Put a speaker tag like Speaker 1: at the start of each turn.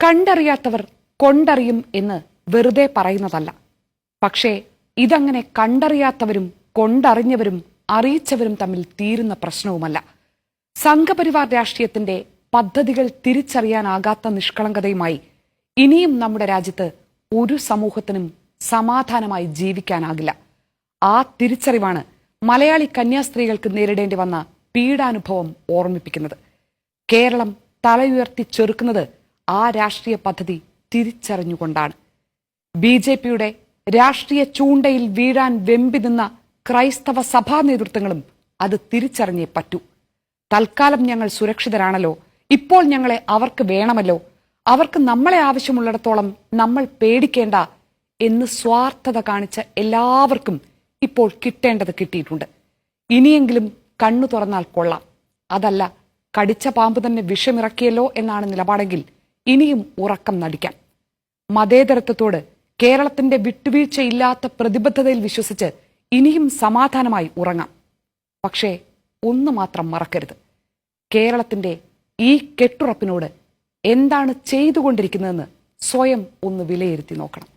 Speaker 1: കണ്ടറിയാത്തവർ കൊണ്ടറിയും എന്ന് വെറുതെ പറയുന്നതല്ല. പക്ഷേ ഇതങ്ങനെ കണ്ടറിയാത്തവരും കൊണ്ടറിഞ്ഞവരും അറിയിച്ചവരും തമ്മിൽ തീരുന്ന പ്രശ്നവുമല്ല. സംഘപരിവാർ രാഷ്ട്രീയത്തിന്റെ പദ്ധതികൾ തിരിച്ചറിയാനാകാത്ത നിഷ്കളങ്കതയുമായി ഇനിയും നമ്മുടെ രാജ്യത്ത് ഒരു സമൂഹത്തിനും സമാധാനമായി ജീവിക്കാനാകില്ല. ആ തിരിച്ചറിവാണ് മലയാളി കന്യാസ്ത്രീകൾക്ക് നേരിടേണ്ടി വന്ന പീഡാനുഭവം ഓർമ്മിപ്പിക്കുന്നത്. കേരളം തലയുയർത്തി ചെറുക്കുന്നത് ആ രാഷ്ട്രീയ പദ്ധതി തിരിച്ചറിഞ്ഞുകൊണ്ടാണ്. BJPയുടെ രാഷ്ട്രീയ ചൂണ്ടയിൽ വീഴാൻ വെമ്പി നിന്ന ക്രൈസ്തവ സഭാ നേതൃത്വങ്ങളും അത് തിരിച്ചറിഞ്ഞേ പറ്റൂ. തൽക്കാലം ഞങ്ങൾ സുരക്ഷിതരാണല്ലോ, ഇപ്പോൾ ഞങ്ങളെ അവർക്ക് വേണമല്ലോ, അവർക്ക് നമ്മളെ ആവശ്യമുള്ളിടത്തോളം നമ്മൾ പേടിക്കേണ്ട എന്ന് സ്വാർത്ഥത കാണിച്ച എല്ലാവർക്കും ഇപ്പോൾ കിട്ടേണ്ടത് കിട്ടിയിട്ടുണ്ട്. ഇനിയെങ്കിലും കണ്ണു തുറന്നാൽ കൊള്ളാം. അതല്ല, കടിച്ച പാമ്പ് തന്നെ വിഷമിറക്കിയല്ലോ എന്നാണ് നിലപാടെങ്കിൽ ഇനിയും ഉറക്കം നടിക്കാം. മതേതരത്വത്തോട് കേരളത്തിന്റെ വിട്ടുവീഴ്ചയില്ലാത്ത പ്രതിബദ്ധതയിൽ വിശ്വസിച്ച് ഇനിയും സമാധാനമായി ഉറങ്ങാം. പക്ഷേ ഒന്ന് മാത്രം മറക്കരുത്, കേരളത്തിന്റെ ഈ കെട്ടുറപ്പിനോട് എന്താണ് ചെയ്തുകൊണ്ടിരിക്കുന്നതെന്ന് സ്വയം ഒന്ന് വിലയിരുത്തി നോക്കണം.